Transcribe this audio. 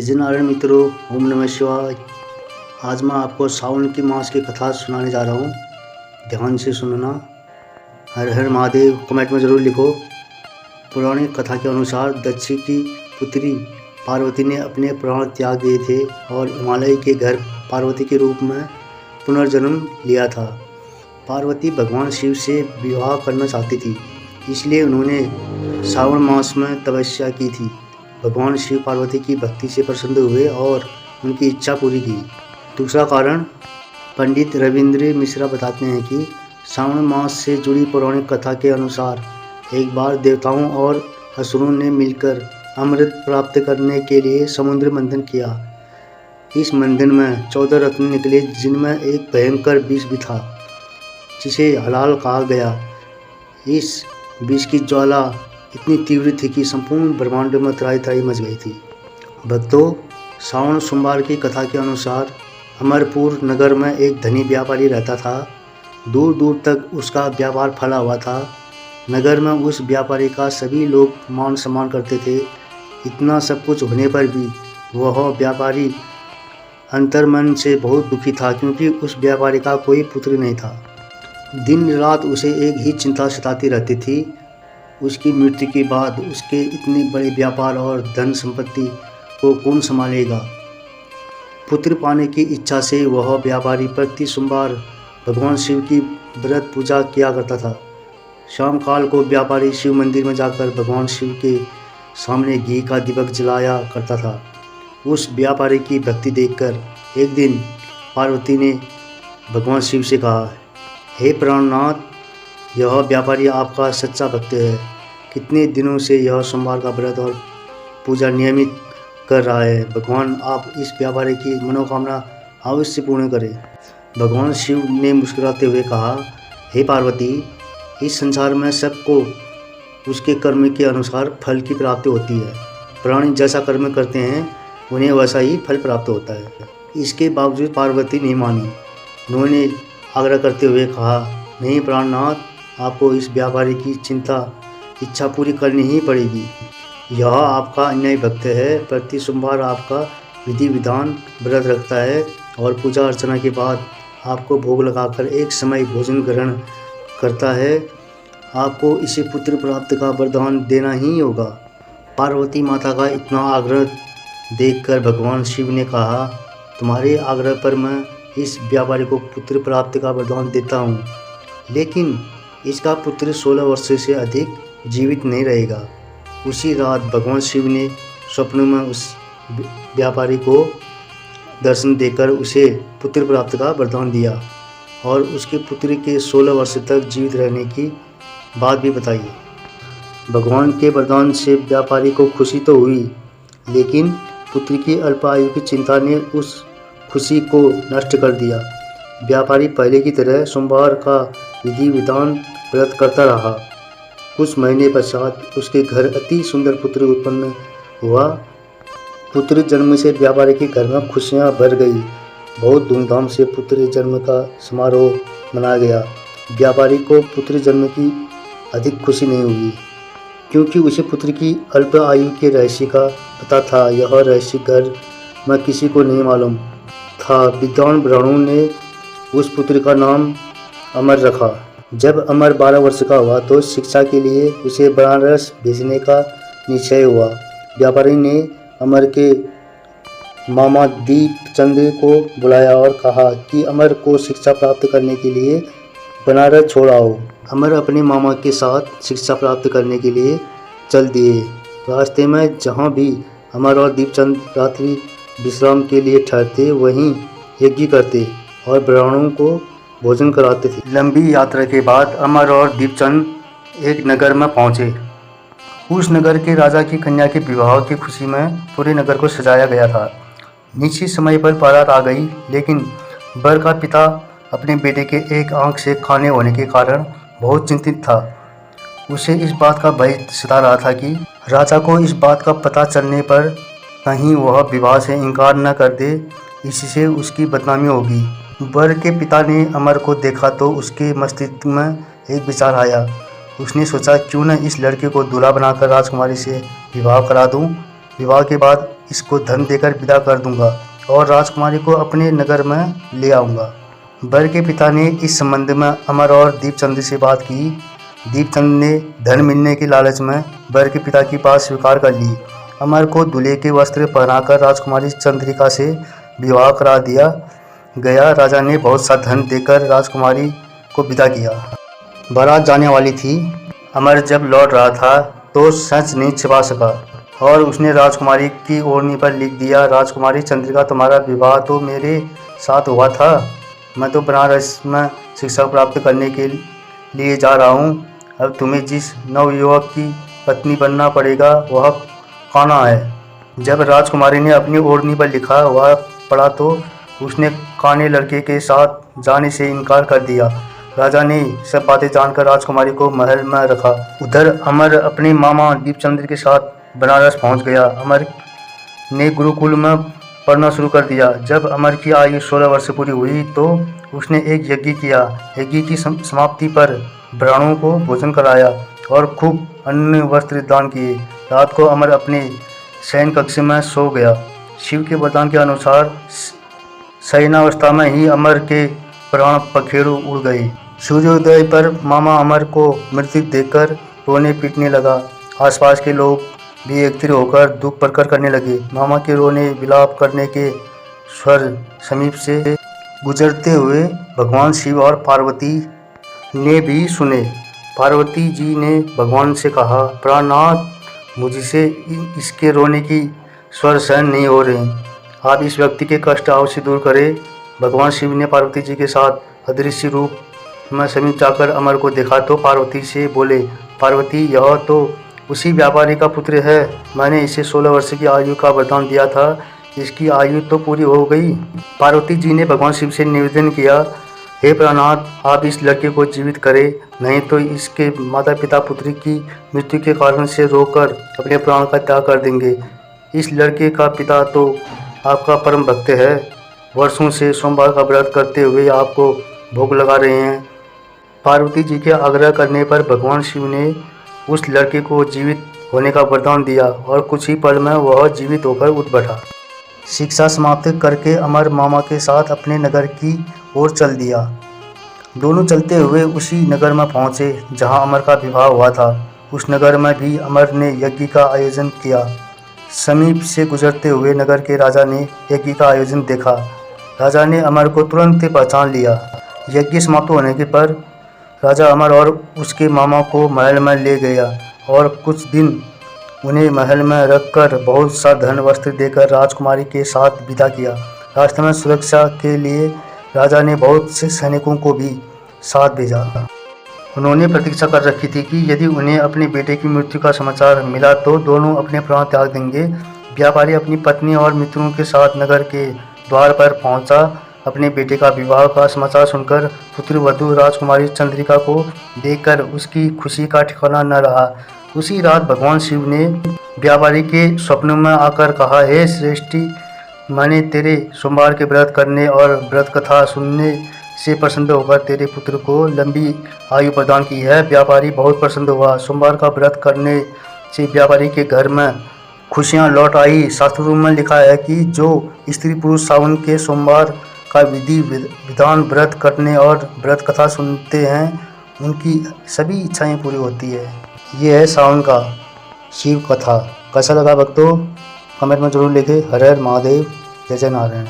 जय नारायण मित्रों, ओम नमः शिवाय। आज मैं आपको सावन की मास की कथा सुनाने जा रहा हूँ। ध्यान से सुनना। हर हर महादेव कमेंट में ज़रूर लिखो। पौराणिक कथा के अनुसार दक्ष की पुत्री पार्वती ने अपने प्राण त्याग दिए थे और हिमालय के घर पार्वती के रूप में पुनर्जन्म लिया था। पार्वती भगवान शिव से विवाह करना चाहती थी, इसलिए उन्होंने सावन मास में तपस्या की थी। भगवान शिव पार्वती की भक्ति से प्रसन्न हुए और उनकी इच्छा पूरी की। दूसरा कारण, पंडित रविंद्र मिश्रा बताते हैं कि सावन मास से जुड़ी पौराणिक कथा के अनुसार एक बार देवताओं और असुरों ने मिलकर अमृत प्राप्त करने के लिए समुद्र मंथन किया। इस मंथन में 14 रत्न निकले, जिनमें एक भयंकर विष भी था जिसे हलाल कहा गया। इस विष की ज्वाला इतनी तीव्र थी कि संपूर्ण ब्रह्मांड में त्राही मच गई थी। भक्तों, सावन सोमवार की कथा के अनुसार अमरपुर नगर में एक धनी व्यापारी रहता था। दूर दूर तक उसका व्यापार फैला हुआ था। नगर में उस व्यापारी का सभी लोग मान सम्मान करते थे। इतना सब कुछ होने पर भी वह व्यापारी अंतर्मन से बहुत दुखी था, क्योंकि उस व्यापारी का कोई पुत्र नहीं था। दिन रात उसे एक ही चिंता सताती रहती थी, उसकी मृत्यु के बाद उसके इतने बड़े व्यापार और धन संपत्ति को कौन संभालेगा। पुत्र पाने की इच्छा से वह व्यापारी प्रति सोमवार भगवान शिव की व्रत पूजा किया करता था। शाम काल को व्यापारी शिव मंदिर में जाकर भगवान शिव के सामने घी का दीपक जलाया करता था। उस व्यापारी की भक्ति देखकर एक दिन पार्वती ने भगवान शिव से कहा, हे प्राणनाथ, यह व्यापारी आपका सच्चा भक्त है। कितने दिनों से यह सोमवार का व्रत और पूजा नियमित कर रहा है। भगवान आप इस व्यापारी की मनोकामना अवश्य पूर्ण करें। भगवान शिव ने मुस्कुराते हुए कहा, हे पार्वती, इस संसार में सबको उसके कर्म के अनुसार फल की प्राप्ति होती है। प्राणी जैसा कर्म करते हैं उन्हें वैसा ही फल प्राप्त होता है। इसके बावजूद पार्वती नहीं मानी। उन्होंने आग्रह करते हुए कहा, नहीं प्राणनाथ, आपको इस व्यापारी की इच्छा पूरी करनी ही पड़ेगी। यह आपका अन्यायी भक्त है। प्रति सोमवार आपका विधि विधान व्रत रखता है और पूजा अर्चना के बाद आपको भोग लगाकर एक समय भोजन ग्रहण करता है। आपको इसे पुत्र प्राप्त का वरदान देना ही होगा। पार्वती माता का इतना आग्रह देखकर भगवान शिव ने कहा, तुम्हारे आग्रह पर मैं इस व्यापारी को पुत्र प्राप्ति का वरदान देता हूँ, लेकिन इसका पुत्र 16 वर्ष से अधिक जीवित नहीं रहेगा। उसी रात भगवान शिव ने स्वप्न में उस व्यापारी को दर्शन देकर उसे पुत्र प्राप्ति का वरदान दिया और उसके पुत्र के 16 वर्ष तक जीवित रहने की बात भी बताई। भगवान के वरदान से व्यापारी को खुशी तो हुई, लेकिन पुत्र की अल्पायु की चिंता ने उस खुशी को नष्ट कर दिया। व्यापारी पहले की तरह सोमवार का विधि विधान व्रत करता रहा। कुछ महीने पश्चात उसके घर अति सुंदर पुत्र उत्पन्न हुआ। पुत्र जन्म से व्यापारी के घर में खुशियां भर गई। बहुत धूमधाम से पुत्र जन्म का समारोह मनाया गया। व्यापारी को पुत्र जन्म की अधिक खुशी नहीं हुई, क्योंकि उसे पुत्र की अल्प आयु के रहस्य का पता था। यह रहस्य घर में किसी को नहीं मालूम था। विद्वान ब्राह्मणों ने उस पुत्र का नाम अमर रखा। जब अमर 12 वर्ष का हुआ तो शिक्षा के लिए उसे बनारस भेजने का निश्चय हुआ। व्यापारी ने अमर के मामा दीपचंद को बुलाया और कहा कि अमर को शिक्षा प्राप्त करने के लिए बनारस छोड़ आओ। अमर अपने मामा के साथ शिक्षा प्राप्त करने के लिए चल दिए। रास्ते में जहाँ भी अमर और दीपचंद रात्रि विश्राम के लिए ठहरते, वहीं यज्ञ करते और ब्राह्मणों को भोजन कराते थे। लंबी यात्रा के बाद अमर और दीपचंद एक नगर में पहुंचे। उस नगर के राजा की कन्या के विवाह की खुशी में पूरे नगर को सजाया गया था। निश्चित समय पर बारात आ गई, लेकिन वर का पिता अपने बेटे के एक आंख से खाने होने के कारण बहुत चिंतित था। उसे इस बात का भय सता रहा था कि राजा को इस बात का पता चलने पर कहीं वह विवाह से इनकार न कर दे, इससे उसकी बदनामी होगी। वर के पिता ने अमर को देखा तो उसके मस्तिष्क में एक विचार आया। उसने सोचा, क्यों न इस लड़के को दूल्हा बनाकर राजकुमारी से विवाह करा दूं। विवाह के बाद इसको धन देकर विदा कर दूंगा और राजकुमारी को अपने नगर में ले आऊँगा। वर के पिता ने इस संबंध में अमर और दीपचंद से बात की। दीपचंद ने धन मिलने के लालच में वर के पिता की बात स्वीकार कर ली। अमर को दूल्हे के वस्त्र पहनाकर राजकुमारी चंद्रिका से विवाह करा दिया गया। राजा ने बहुत सा धन देकर राजकुमारी को विदा किया। बारात जाने वाली थी। अमर जब लौट रहा था तो सच नहीं छिपा सका और उसने राजकुमारी की ओढ़नी पर लिख दिया, राजकुमारी चंद्रिका, तुम्हारा विवाह तो मेरे साथ हुआ था। मैं तो बनारस में शिक्षा प्राप्त करने के लिए जा रहा हूँ। अब तुम्हें जिस नवयुवक की पत्नी बनना पड़ेगा वह कान्हा है। जब राजकुमारी ने अपनी ओढ़नी पर लिखा वह पढ़ा तो उसने काने लड़के के साथ जाने से इनकार कर दिया। राजा ने सब बातें जानकर राजकुमारी को महल में रखा। उधर अमर अपने मामा दीपचंद्र के साथ बनारस पहुंच गया। अमर ने गुरुकुल में पढ़ना शुरू कर दिया। जब अमर की आयु 16 वर्ष पूरी हुई तो उसने एक यज्ञ किया। यज्ञ की समाप्ति पर ब्राह्मणों को भोजन कराया और खूब अन्न वस्त्र दान किए। रात को अमर अपने शयन कक्ष में सो गया। शिव के वरदान के अनुसार शयनावस्था में ही अमर के प्राण पखेरु उड़ गए। सूर्योदय पर मामा अमर को मृत्यु देखकर रोने पीटने लगा। आसपास के लोग भी एकत्रित होकर दुख प्रकट करने लगे। मामा के रोने विलाप करने के स्वर समीप से गुजरते हुए भगवान शिव और पार्वती ने भी सुने। पार्वती जी ने भगवान से कहा, प्राणनाथ, मुझसे इसके रोने की स्वर सहन नहीं हो रहे, आप इस व्यक्ति के कष्ट अवश्य दूर करें। भगवान शिव ने पार्वती जी के साथ अदृश्य रूप में समीप जाकर अमर को देखा तो पार्वती से बोले, पार्वती, यह तो उसी व्यापारी का पुत्र है। मैंने इसे 16 वर्ष की आयु का वरदान दिया था, इसकी आयु तो पूरी हो गई। पार्वती जी ने भगवान शिव से निवेदन किया, हे प्राणनाथ, आप इस लड़के को जीवित करें, नहीं तो इसके माता पिता पुत्री की मृत्यु के कारण से रोकर अपने प्राण का त्याग कर देंगे। इस लड़के का पिता तो आपका परम भक्त है, वर्षों से सोमवार का व्रत करते हुए आपको भोग लगा रहे हैं। पार्वती जी के आग्रह करने पर भगवान शिव ने उस लड़के को जीवित होने का वरदान दिया और कुछ ही पल में वह जीवित होकर उठ बैठा। शिक्षा समाप्त करके अमर मामा के साथ अपने नगर की ओर चल दिया। दोनों चलते हुए उसी नगर में पहुंचे जहां अमर का विवाह हुआ था। उस नगर में भी अमर ने यज्ञ का आयोजन किया। समीप से गुजरते हुए नगर के राजा ने यज्ञ का आयोजन देखा। राजा ने अमर को तुरंत पहचान लिया। यज्ञ समाप्त होने के पर राजा अमर और उसके मामा को महल में ले गया और कुछ दिन उन्हें महल में रखकर बहुत सा धन वस्त्र देकर राजकुमारी के साथ विदा किया। रास्ते में सुरक्षा के लिए राजा ने बहुत से सैनिकों को भी साथ भेजा। उन्होंने प्रतीक्षा कर रखी थी कि यदि उन्हें अपने बेटे की मृत्यु का समाचार मिला तो दोनों अपने प्राण त्याग देंगे। व्यापारी अपनी पत्नी और मित्रों के साथ नगर के द्वार पर पहुंचा। अपने बेटे का विवाह का समाचार सुनकर पुत्रवधू राजकुमारी चंद्रिका को देखकर उसकी खुशी का ठिकाना न रहा। उसी रात भगवान शिव ने व्यापारी के स्वप्न में आकर कहा, हे श्रेष्ठी, मैंने तेरे सोमवार के व्रत करने और व्रत कथा सुनने से प्रसन्न होकर तेरे पुत्र को लंबी आयु प्रदान की है। व्यापारी बहुत प्रसन्न हुआ। सोमवार का व्रत करने से व्यापारी के घर में खुशियां लौट आई। शास्त्रों में लिखा है कि जो स्त्री पुरुष सावन के सोमवार का विधि विधान व्रत करने और व्रत कथा सुनते हैं उनकी सभी इच्छाएं पूरी होती है। ये है सावन का शिव कथा। कैसा लगा भक्तों, कमेंट में जरूर लिखें। हर हर महादेव, जय जय नारायण।